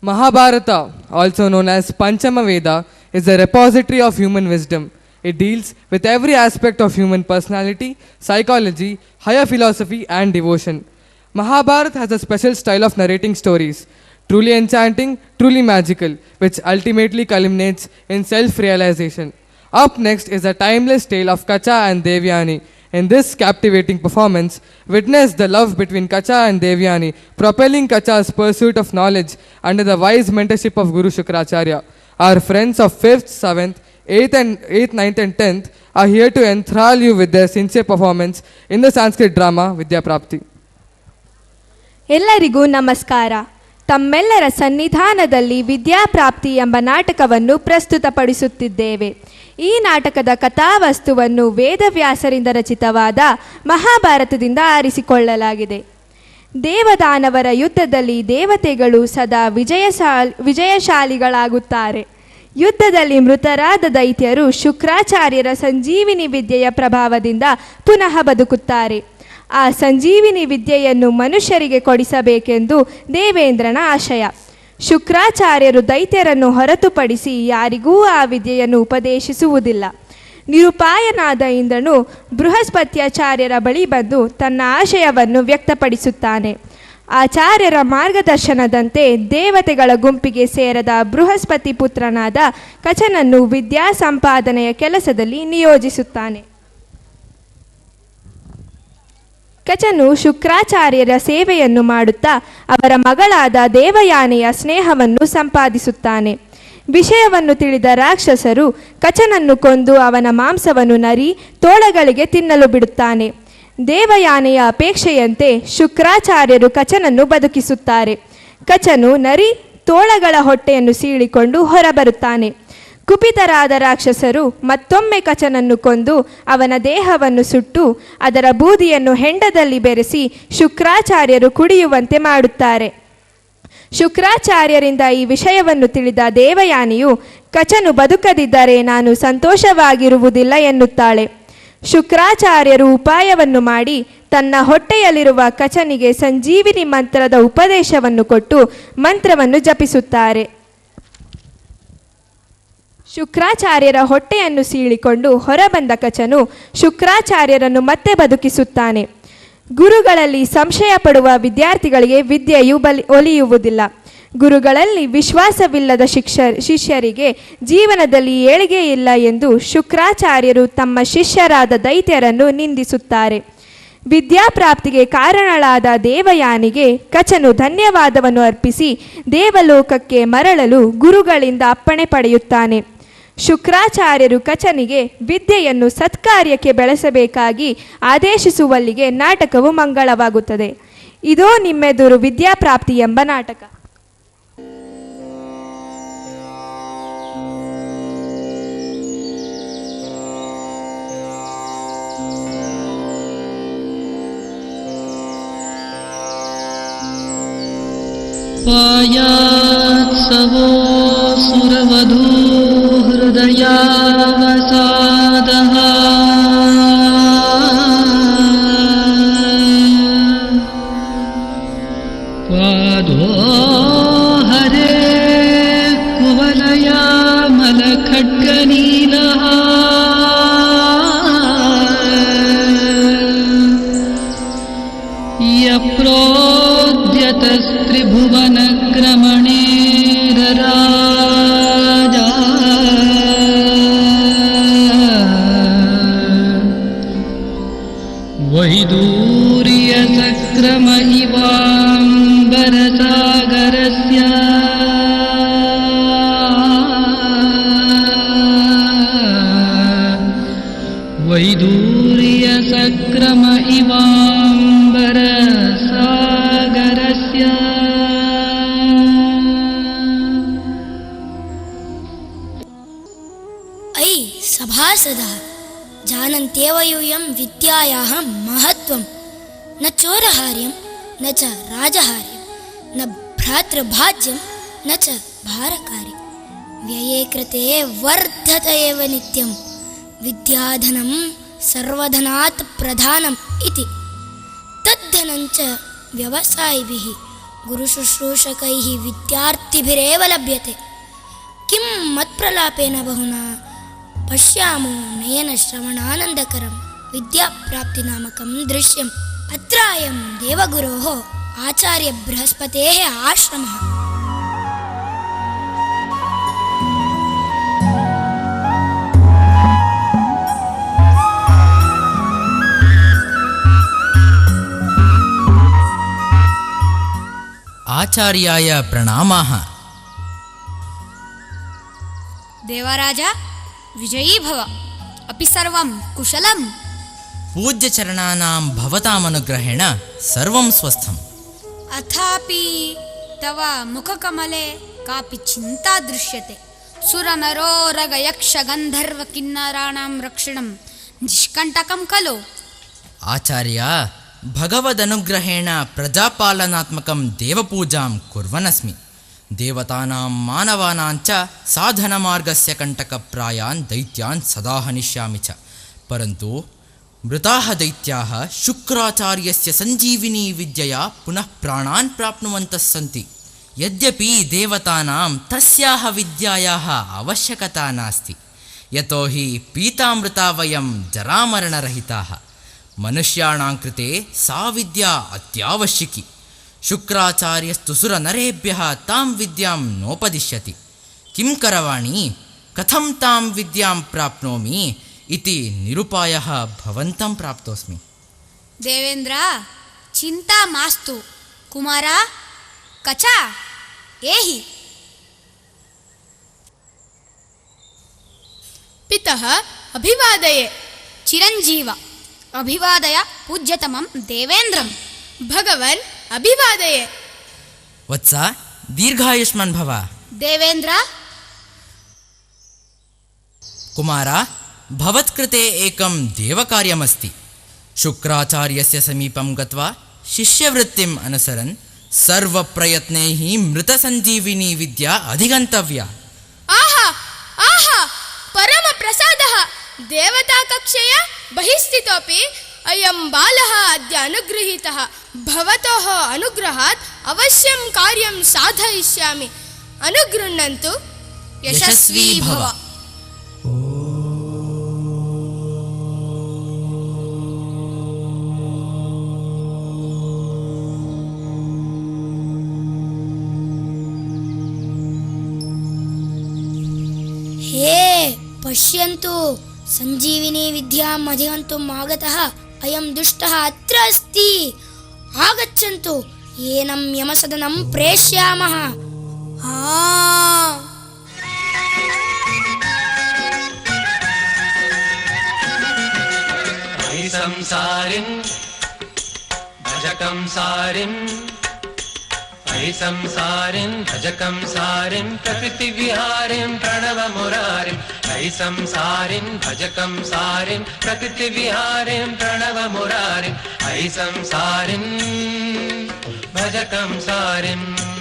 Mahabharata, also known as Panchama Veda, is a repository of human wisdom. It deals with every aspect of human personality, psychology, higher philosophy, and devotion. Mahabharata has a special style of narrating stories, truly enchanting, truly magical, which ultimately culminates in self realization. Up next is a timeless tale of Kacha and Devyani. In this captivating performance, witness the love between Kacha and Devyani, propelling Kacha's pursuit of knowledge under the wise mentorship of Guru Shukracharya. Our friends of 5th, 7th, 8th, 9th and 10th are here to enthrall you with their sincere performance in the Sanskrit drama Vidya Prapti. ಎಲ್ಲರಿಗೂ ನಮಸ್ಕಾರ. ತಮ್ಮೆಲ್ಲರ ಸನ್ನಿಧಾನದಲ್ಲಿ ವಿದ್ಯಾಪ್ರಾಪ್ತಿ ಎಂಬ ನಾಟಕವನ್ನು ಪ್ರಸ್ತುತಪಡಿಸುತ್ತಿದ್ದೇವೆ. ಈ ನಾಟಕದ ಕಥಾವಸ್ತುವನ್ನು ವೇದವ್ಯಾಸರಿಂದ ರಚಿತವಾದ ಮಹಾಭಾರತದಿಂದ ಆರಿಸಿಕೊಳ್ಳಲಾಗಿದೆ. ದೇವದಾನವರ ಯುದ್ಧದಲ್ಲಿ ದೇವತೆಗಳು ಸದಾ ವಿಜಯಶಾಲಿಗಳಾಗುತ್ತಾರೆ. ಯುದ್ಧದಲ್ಲಿ ಮೃತರಾದ ದೈತ್ಯರು ಶುಕ್ರಾಚಾರ್ಯರ ಸಂಜೀವಿನಿ ವಿದ್ಯೆಯ ಪ್ರಭಾವದಿಂದ ಪುನಃ ಬದುಕುತ್ತಾರೆ. ಆ ಸಂಜೀವಿನಿ ವಿದ್ಯೆಯನ್ನು ಮನುಷ್ಯರಿಗೆ ಕೊಡಿಸಬೇಕೆಂದು ದೇವೇಂದ್ರನ ಆಶಯ. ಶುಕ್ರಾಚಾರ್ಯರು ದೈತ್ಯರನ್ನು ಹೊರತುಪಡಿಸಿ ಯಾರಿಗೂ ಆ ವಿದ್ಯೆಯನ್ನು ಉಪದೇಶಿಸುವುದಿಲ್ಲ. ನಿರುಪಾಯನಾದ ಇಂದ್ರನು ಬೃಹಸ್ಪತ್ಯಾಚಾರ್ಯರ ಬಳಿ ಬಂದು ತನ್ನ ಆಶಯವನ್ನು ವ್ಯಕ್ತಪಡಿಸುತ್ತಾನೆ. ಆಚಾರ್ಯರ ಮಾರ್ಗದರ್ಶನದಂತೆ ದೇವತೆಗಳ ಗುಂಪಿಗೆ ಸೇರದ ಬೃಹಸ್ಪತಿ ಪುತ್ರನಾದ ಕಚನನ್ನು ವಿದ್ಯಾ ಸಂಪಾದನೆಯ ಕೆಲಸದಲ್ಲಿ ನಿಯೋಜಿಸುತ್ತಾನೆ. ಕಚನು ಶುಕ್ರಾಚಾರ್ಯರ ಸೇವೆಯನ್ನು ಮಾಡುತ್ತಾ ಅವರ ಮಗಳಾದ ದೇವಯಾನೆಯ ಸ್ನೇಹವನ್ನು ಸಂಪಾದಿಸುತ್ತಾನೆ. ವಿಷಯವನ್ನು ತಿಳಿದ ರಾಕ್ಷಸರು ಕಚನನ್ನು ಕೊಂದು ಅವನ ಮಾಂಸವನ್ನು ನರಿ ತೋಳಗಳಿಗೆ ತಿನ್ನಲು ಬಿಡುತ್ತಾನೆ. ದೇವಯಾನೆಯ ಅಪೇಕ್ಷೆಯಂತೆ ಶುಕ್ರಾಚಾರ್ಯರು ಕಚನನ್ನು ಬದುಕಿಸುತ್ತಾರೆ. ಕಚನು ನರಿ ತೋಳಗಳ ಹೊಟ್ಟೆಯನ್ನು ಸೀಳಿಕೊಂಡು ಹೊರಬರುತ್ತಾನೆ. ಕುಪಿತರಾದ ರಾಕ್ಷಸರು ಮತ್ತೊಮ್ಮೆ ಕಚನನ್ನು ಕೊಂದು ಅವನ ದೇಹವನ್ನು ಸುಟ್ಟು ಅದರ ಬೂದಿಯನ್ನು ಹೆಂಡದಲ್ಲಿ ಬೆರೆಸಿ ಶುಕ್ರಾಚಾರ್ಯರು ಕುಡಿಯುವಂತೆ ಮಾಡುತ್ತಾರೆ. ಶುಕ್ರಾಚಾರ್ಯರಿಂದ ಈ ವಿಷಯವನ್ನು ತಿಳಿದ ದೇವಯಾನಿಯು ಕಚನು ಬದುಕದಿದ್ದರೆ ನಾನು ಸಂತೋಷವಾಗಿರುವುದಿಲ್ಲ ಎನ್ನುತ್ತಾಳೆ. ಶುಕ್ರಾಚಾರ್ಯರು ಉಪಾಯವನ್ನು ಮಾಡಿ ತನ್ನ ಹೊಟ್ಟೆಯಲ್ಲಿರುವ ಕಚನಿಗೆ ಸಂಜೀವಿನಿ ಮಂತ್ರದ ಉಪದೇಶವನ್ನು ಕೊಟ್ಟು ಮಂತ್ರವನ್ನು ಜಪಿಸುತ್ತಾರೆ. ಶುಕ್ರಾಚಾರ್ಯರ ಹೊಟ್ಟೆಯನ್ನು ಸೀಳಿಕೊಂಡು ಹೊರಬಂದ ಕಚನು ಶುಕ್ರಾಚಾರ್ಯರನ್ನು ಮತ್ತೆ ಬದುಕಿಸುತ್ತಾನೆ. ಗುರುಗಳಲ್ಲಿ ಸಂಶಯ ಪಡುವ ವಿದ್ಯಾರ್ಥಿಗಳಿಗೆ ವಿದ್ಯೆಯು ಒಲಿಯುವುದಿಲ್ಲ. ಗುರುಗಳಲ್ಲಿ ವಿಶ್ವಾಸವಿಲ್ಲದ ಶಿಷ್ಯರಿಗೆ ಜೀವನದಲ್ಲಿ ಏಳಿಗೆ ಇಲ್ಲ ಎಂದು ಶುಕ್ರಾಚಾರ್ಯರು ತಮ್ಮ ಶಿಷ್ಯರಾದ ದೈತ್ಯರನ್ನು ನಿಂದಿಸುತ್ತಾರೆ. ವಿದ್ಯಾಪ್ರಾಪ್ತಿಗೆ ಕಾರಣಳಾದ ದೇವಯಾನಿಗೆ ಕಚನು ಧನ್ಯವಾದವನ್ನು ಅರ್ಪಿಸಿ ದೇವಲೋಕಕ್ಕೆ ಮರಳಲು ಗುರುಗಳಿಂದ ಅಪ್ಪಣೆ ಪಡೆಯುತ್ತಾನೆ. ಶುಕ್ರಾಚಾರ್ಯರು ಕಚನಿಗೆ ವಿದ್ಯೆಯನ್ನು ಸತ್ಕಾರ್ಯಕ್ಕೆ ಬೆಳೆಸಬೇಕಾಗಿ ಆದೇಶಿಸುವಲ್ಲಿಗೆ ನಾಟಕವು ಮಂಗಳವಾಗುತ್ತದೆ. ಇದೋ ನಿಮ್ಮೆದುರು ವಿದ್ಯಾಪ್ರಾಪ್ತಿ ಎಂಬ ನಾಟಕ. पायात्सवो सुरवधू हृदयावसादः पादो हरे कुवलयामलखड्गनीलः यप्रोद्यतस्त्रिभुवनक्रमणेरराजा वैदूर्यसक्रम इवाम्बरसागरस्य वैदूर्यसक्रम इवाम्बरसागरस्य ऐ सभासदः जानन्त्येव यूयं विद्यायाः महत्त्वं न चोरहार्यं न च राजहार्यं न भ्रातृभाज्यं न च भारकार्यं व्यये कृते वर्धत एव नित्यं विद्याधनं सर्वधनात् प्रधानम् इति तद्धनं च व्यवसायिभिः गुरुशुश्रूषकैः विद्यार्थिभिरेव लभ्यते। किं मत्प्रलापेन बहुना पश्यामो नयनश्रवणानन्दकरं विद्याप्राप्तिनामकं दृश्यम्। अत्रायं देवगुरोः आचार्यबृहस्पतेः आश्रमः। आचार्याय प्रणामाः। देवराज विजयी भव। अपि सर्वं कुशलम्? पूज्यचरणानां भवतामनुग्रहेण सर्वं स्वस्थम्। अथापि तव मुखकमले कापि चिन्ता दृश्यते। सुरनरोरगयक्षगन्धर्वकिन्नराणां रक्षणं निष्कण्टकं खलु? आचार्य, भगवदनुग्रहेण प्रजापालनात्मकं देवपूजां कुर्वन्नस्मि। देवतानां मानवानां च साधनमार्गस्य कण्टकप्रायान् दैत्यान् सदा हनिष्यामि च। परन्तु मृताः दैत्याः शुक्राचार्यस्य सञ्जीविनी विद्यया पुनः प्राणान् प्राप्नुवन्तः सन्ति। यद्यपि देवतानां तस्याः विद्यायाः आवश्यकता नास्ति, यतोहि पीतामृता वयं जरामरणरहिताः। मनुष्याणां कृते सा विद्या अत्यावश्यकी। शुक्राचार्यस्तु सुरनरेभ्यः तां विद्यां नोपदिश्यति। किं करवाणि, कथं तां विद्यां प्राप्नोमि इति निरुपायः भवन्तं प्राप्तोऽस्मि। देवेन्द्र, चिन्ता मास्तु। कुमार, कचा एहि। पितः अभिवादये। चिरञ्जीव अभिवादय पूज्यतमं देवेन्द्रं। भगवन् अभिवादये। वत्स, दीर्घायुष्मान् भव। देवेन्द्र, कुमार, भवत्कृते एकं देवकार्यमस्ति। शुक्राचार्यस्य समीपं गत्वा शिष्यवृत्तिम् अनुसरन् सर्वप्रयत्नैः मृतसञ्जीविनी विद्या अधिगन्तव्या। आहा आहा, परमप्रसादः। देवताकक्षया बहिः स्थितोऽपि अयं बालः अद्य अनुगृहीतः। भवतः अनुग्रहात् अवश्यं कार्यं साधयिष्यामि। अनुगृह्णन्तु। यशस्वी भव। हे पश्यन्तु, सञ्जीविनी विद्याम् अधिगन्तुम् आगतः अयं दुष्टः अत्र अस्ति। आगच्छन्तु, येनं यमसदनं प्रेष्यामः। संसारिन् भजकं सारिन्, ऐ संसारिन् भजकं सारिन्, प्रकृतिविहारिं प्रणवमुरारिम्। ऐ संसारिन् भजकं सारिन्, प्रकृतिविहारिं प्रणवमुरारिम्। ऐ संसारिन् भजकं सारिन्।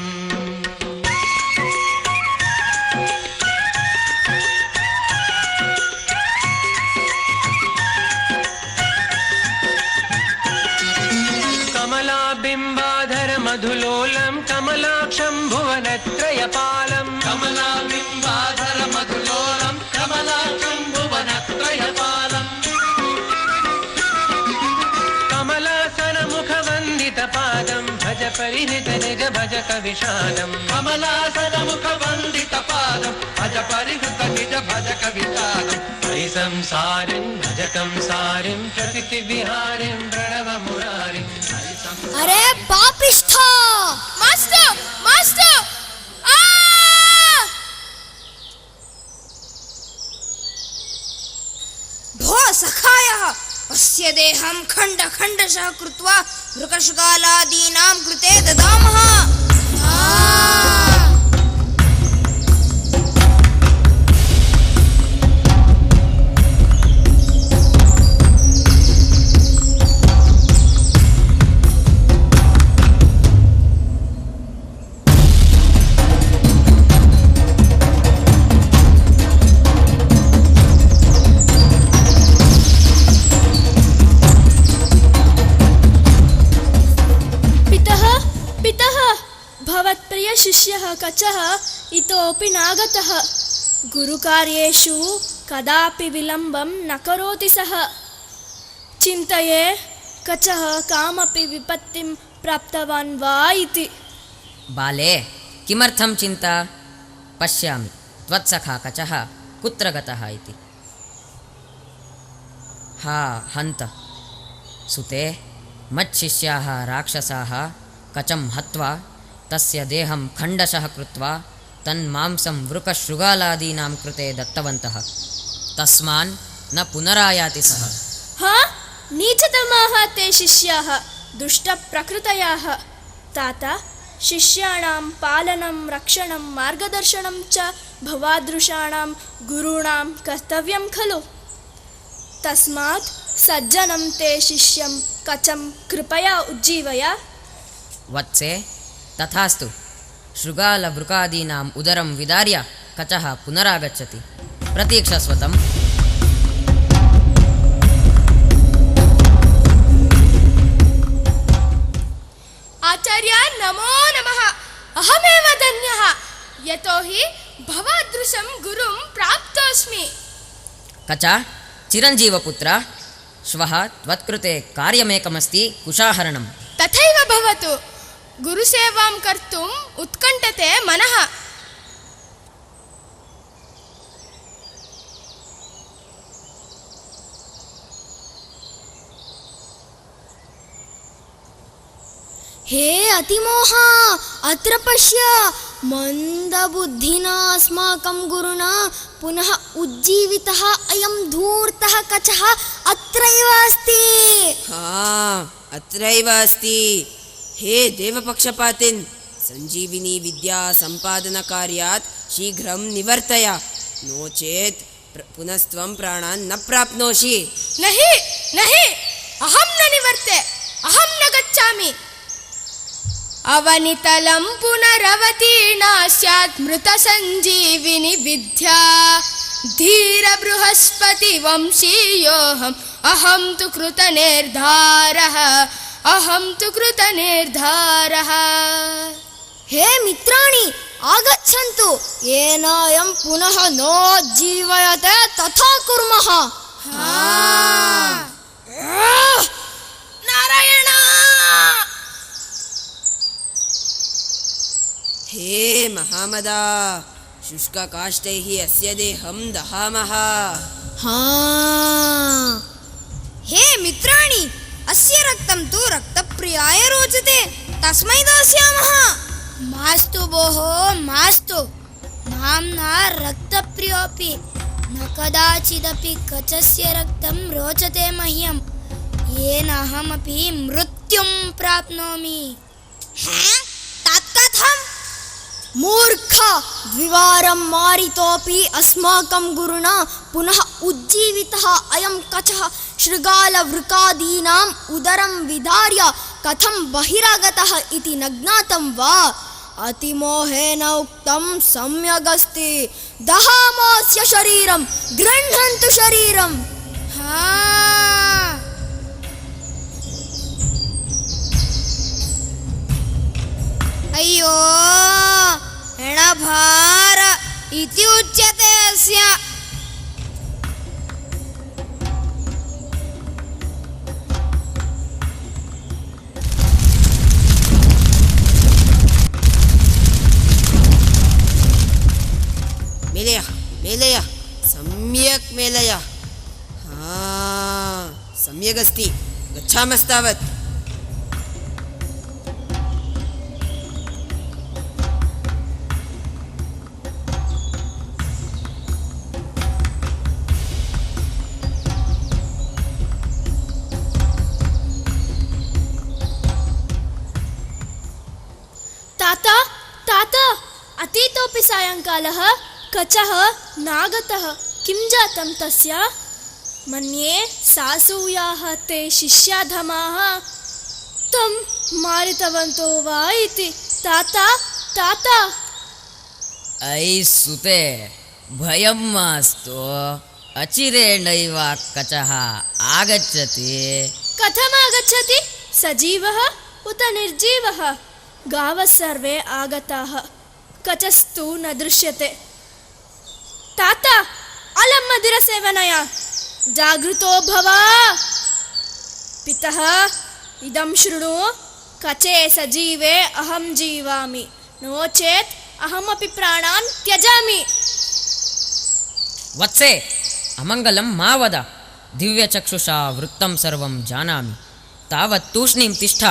कमलाबिम्बाधर मधुलोलं कमलाक्षं भुवनत्रयपालं। कमलाबिम्बाधर मधुलोलं कमलाक्षं भुवनत्रयपालं। कमलासनमुखवन्दितपादं भज परिहृत निज भज कविशालं। कमलासनमुखवन्दितपादं भज परिहृत निज भज कविशालं। ऐ संसारिं भजकं सारिं, प्रकृतिविहारिं प्रणवमुरारिम्। अरे पापिष्ठ! मास्तु मास्तु, भो सखायः, अस्य देहं खण्ड खण्डशः कृत्वा वृकशकालादीनां कृते ददामः। पितः शिष्यः कचः इतोपि नागतः। गुरुकार्येषु कदापि विलम्बं न करोति सः। चिन्तये कचः कामपि विपत्तिं प्राप्तवान् वा इति। बाले, किमर्थं चिन्ता? पश्यामि त्वत्सखा कचः कुत्र गतः इति। हा हन्त सुते, मच्छिष्याः राक्षसाः कचं हत्वा तस्य देहं खण्डशः कृत्वा तन्मांसं वृकशृगालादीनां कृते दत्तवन्तः। तस्मान् न पुनरायाति सः। हा, नीचतमाः ते शिष्याः, दुष्टप्रकृतयाः। ताता, शिष्याणां पालनं रक्षणं मार्गदर्शनं च भवादृशाणां गुरूणां कर्तव्यं खलु। तस्मात् सज्जनं ते शिष्यं कचं कृपया उज्जीवय। वत्से, तथास्तु। शृगालवृकादीनाम् उदरं विदार्य कचः पुनरागच्छति। प्रतीक्षस्व तम्। आचार्य नमो नमः। अहमेव धन्यः, यतोहि भवादृशं गुरुं प्राप्तोऽस्मि। कचा, चिरञ्जीवपुत्र, श्वः त्वत्कृते कार्यमेकमस्ति, कुशाहरणम्। तथैव भवतु। गुरुसेवां कर्तुम् उत्कण्ठते मनः। हे अतिमोह, अत्र पश्य। मन्दबुद्धिना अस्माकं गुरुणा पुनः उज्जीवितः अयं धूर्तः कचः अत्रैव अस्ति। हाँ, अत्रैव अस्ति। हे देवपक्षपातिन्, संजीविनी विद्या संपादन कार्यात् शीघ्रं निवर्तय, नो चेत् पुनस्त्वं प्राणान् न प्राप्नोषि। नहि नहि, अहं न निवर्ते, अहं न गच्छामि। अवनितलं पुनरवतीर्णा स्यात् मृत संजीविनी विद्या। धीर बृहस्पति वंशीयोऽहम्, अहं तु कृतनिर्धारः, अहं तु कृतनिर्धारः। हे मित्राणि, आगच्छन्तु। येन अयं पुनः नोज्जीवयते तथा कुर्मः। नारायण! हे महामदा, शुष्ककाष्ठैः अस्य देहं दहामः। हे मित्राणि, अस्य रक्तं तु रक्तप्रियाय रोचते, तस्मै दास्यामः। मास्तु भोः, मास्तु। नाम्ना रक्तप्रियोऽपि न कदाचिदपि कचस्य रक्तं रोचते मह्यं, येन अहमपि मृत्युं प्राप्नोमि। तत्कथम्? मूर्ख, द्विवारं मारितोऽपि अस्माकं गुरुणा पुनः उज्जीवितः अयं कचः शृगालवृकादीनाम् उदरं विदार्य कथं बहिरागतः इति न ज्ञातं वा? अतिमोहेन उक्तं सम्यगस्ति। दहामोऽस्य शरीरं, गृह्णन्तु शरीरम्। अय्यो, एणभार इति उच्यते अस्य। मेलय मेलय, सम्यक् मेलय। सम्यगस्ति, गच्छामस्तावत्। ताता, ताता, अतीतोऽपि सायङ्कालः, कचः नागतः। किं जातं तस्य? मन्ये सासूयाः ते शिष्याधमाः तं मारितवन्तो वा इति। ताता, ताता। ऐ सुते, भयं मास्तु, अचिरेणैव कचः आगच्छति। कथम् आगच्छति? सजीवः उत निर्जीवः? गावः सर्वे आगताः, कचस्तु न दृश्यते। तात अलं मदिरसेवनया जागृतो भव। पितः इदं शृणु, कचे सजीवे अहं जीवामि, नो चेत् अहमपि प्राणान् त्यजामि। वत्से अमङ्गलं मा वद, दिव्यचक्षुषा वृत्तं सर्वं जानामि, तावत् तूष्णीं तिष्ठ।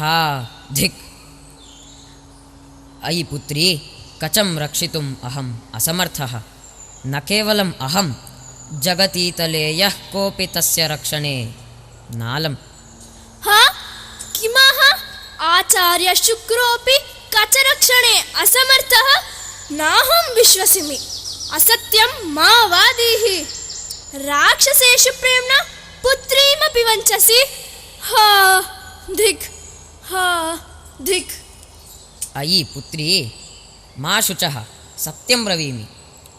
हा धिक्। अयि पुत्री, कचं रक्षितुम् अहम् असमर्थः। न केवलम् अहं, जगतीतले यः कोऽपि तस्य रक्षणे नालम्। हा किमः आचार्य शुक्रोऽपि कचरक्षणे असमर्थः? नाहं विश्वसिमि। असत्यं मा वादीः। राक्षसेषु प्रेम्णा पुत्रीमपि वञ्चसि। हा धिक्, हा धिक्। अयि पुत्री, मा शुचः, सत्यं ब्रवीमि।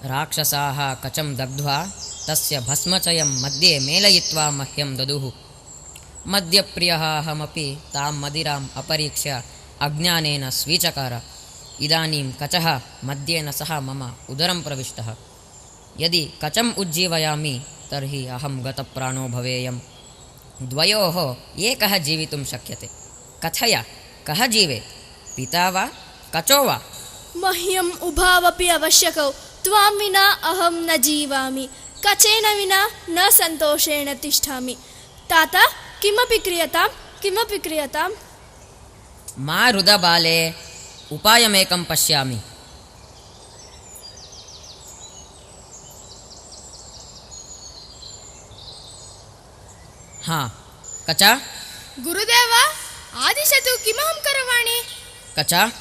राक्षसाः कचं दग्ध्वा तस्य भस्मचयं मध्ये मेलयित्वा मह्यं ददुः। मद्यप्रियः अहमपि तां मदिराम् अपरीक्ष्य अज्ञानेन स्वीचकार। इदानीं कचः मद्येन सह मम उदरं प्रविष्टः। यदि कचम् उज्जीवयामि तर्हि अहं गतप्राणो भवेयम्। द्वयोः एकः जीवितुं शक्यते। कथय, कः जीवेत्, पिता वा कचो वा? मह्यम् उभावपि आवश्यकौ। त्वां विना अहं न जीवामि, कचेन विना न सन्तोषेण तिष्ठामि। तात किमपि क्रियतां, किमपि क्रियतां। मा रुद बाले, उपायमेकं पश्यामि। हाँ, कचा? गुरुदेव, आदिशतु किमहं करवाणि? कचा,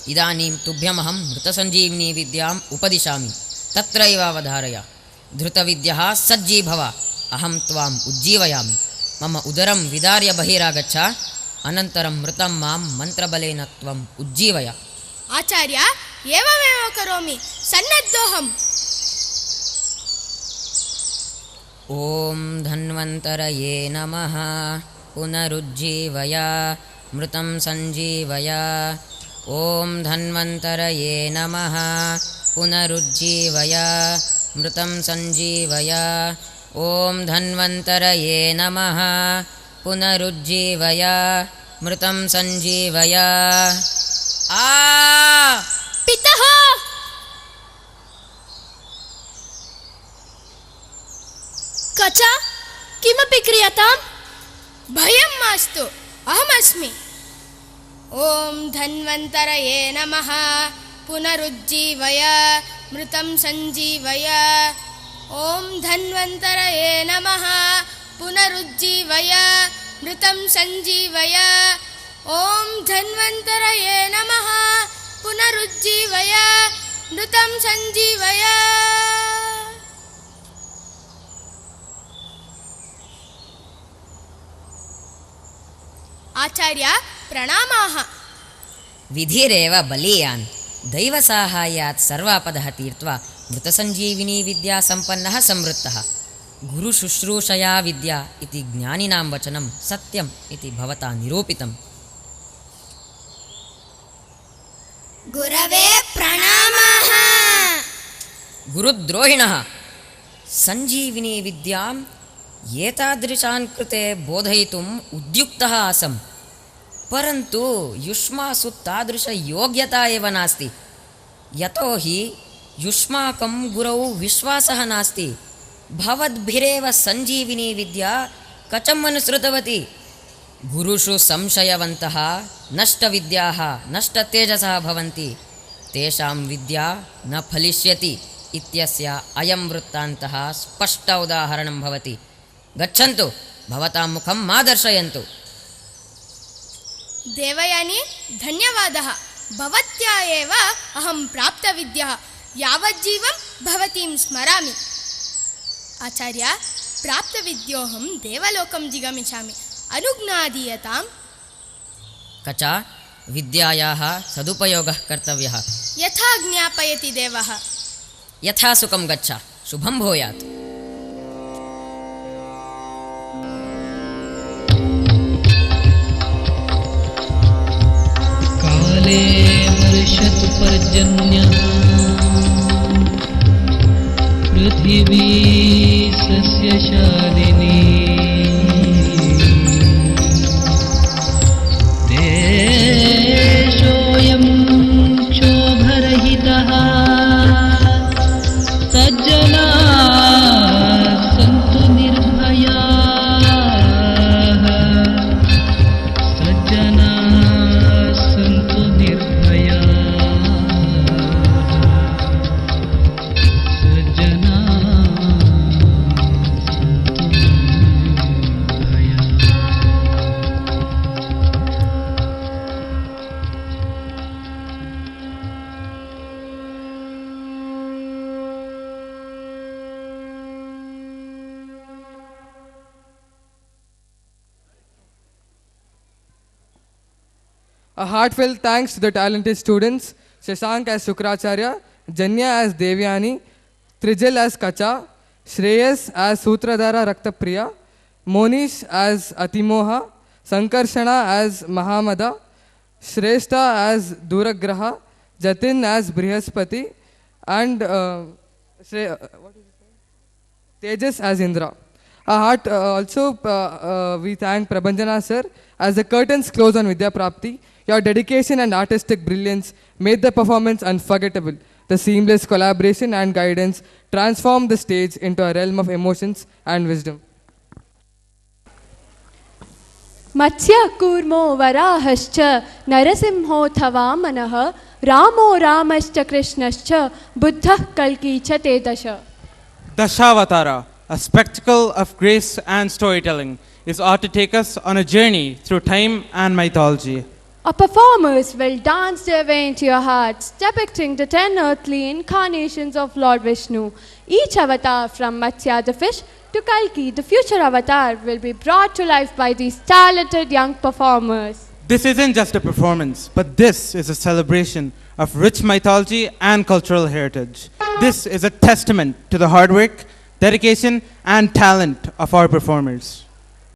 इदानीं तुभ्यमहं मृतसञ्जीविनी विद्याम् उपदिशामि, तत्रैव अवधारय। धृतविद्यः सज्जीभव, अहं त्वाम् उज्जीवयामि। मम उदरं विदार्य बहिरागच्छ, अनन्तरं मृतं मां मन्त्रबलेन त्वम् उज्जीवय। आचार्य, एवमेव करोमि, सन्नद्धोऽहम्। ॐ धन्वन्तरये नमः। पुनरुज्जीवय, मृतं सञ्जीवय। ॐ धन्वन्तरये नमः। पुनरुज्जीवय, मृतं सञ्जीवय। ॐ धन्वन्तरये नमः। पुनरुज्जीवय, मृतं सञ्जीवय। पितः! कचा, किमपि क्रियतां? भयं मास्तु, अहमस्मि। ॐ धन्वन्तरये नमः। पुनरुज्जीवय, मृतं सञ्जीवय। ॐ धन्वन्तरये नमः। पुनरुज्जीवय, मृतं सञ्जीवय। ॐ धन्वन्तरये नमः। पुनरुज्जीवय, मृतं सञ्जीवय। आचार्य, प्रणामाः। विधिरेव बलीयान्। दैवसाहाय्यात् सर्वापदः तीर्त्वा मृतसञ्जीविनी विद्या सम्पन्नः संवृत्तः। गुरुशुश्रूषया विद्या इति ज्ञानिनां वचनं सत्यम् इति भवता निरूपितम्। गुरवे प्रणामाः। गुरुद्रोहिणः, सञ्जीविनी विद्याम् एतादृशान् कृते बोधयितुम् उद्युक्तः आसम्, परन्तु युष्मासु तादृशयोग्यता एव नास्ति। यतोहि युष्माकं गुरौ विश्वासः नास्ति। भवद्भिरेव सञ्जीविनी विद्या कचम् अनुसृतवती। गुरुषु संशयवन्तः नष्टविद्याः नष्टतेजसः भवन्ति, तेषां विद्या न फलिष्यति इत्यस्य अयं वृत्तान्तः स्पष्ट उदाहरणं भवति। गच्छन्तु, भवतां मुखं मा दर्शयन्तु। देवयानी, धन्यवादः। भवत्या एव अहं प्राप्तविद्यः। यावज्जीवं भवतीं स्मरामि। आचार्य, प्राप्तविद्योऽहं देवलोकं जिगमिष्यामि, अनुज्ञादीयताम्। कचा, विद्यायाः सदुपयोगः कर्तव्यः। यथा ज्ञापयति देवः। यथा सुखं गच्छ, शुभं भूयात्। काले वर्षतु पर्जन्यः पृथिवी सस्यशालिनी देशोऽयं क्षोभरहितः सज्जनाः सन्तु निर्भयाः सज्जनाः सन्तु निर्भयाः सज्जनाः सन्तु निर्भयाः A heartfelt thanks to the talented students, Shashank as Shukracharya, Janya as Devyani, Trijal as Kacha, Shreyas as Sutradhara Raktapriya, Monish as Atimoha, Sankarshana as Mahamada, Shrestha as Duragraha, Jatin as Brihaspati, and Tejas as Indra. We thank Prabhanjana sir. As the curtains close on Vidya Prapti, your dedication and artistic brilliance made the performance unforgettable. The seamless collaboration and guidance transformed the stage into a realm of emotions and wisdom. Matsya Kurmo Varahascha Narasimho Vamanah Ramo Ramascha Krishnascha Buddha Kalki cha Tedasha. Dashavatara, a spectacle of grace and storytelling, is ought to take us on a journey through time and mythology. Our performers will dance their way into your hearts, depicting the 10 earthly incarnations of Lord Vishnu. Each avatar, from Matsya the fish to Kalki, the future avatar, will be brought to life by these talented young performers. This isn't just a performance, but this is a celebration of rich mythology and cultural heritage. This is a testament to the hard work, dedication, and talent of our performers.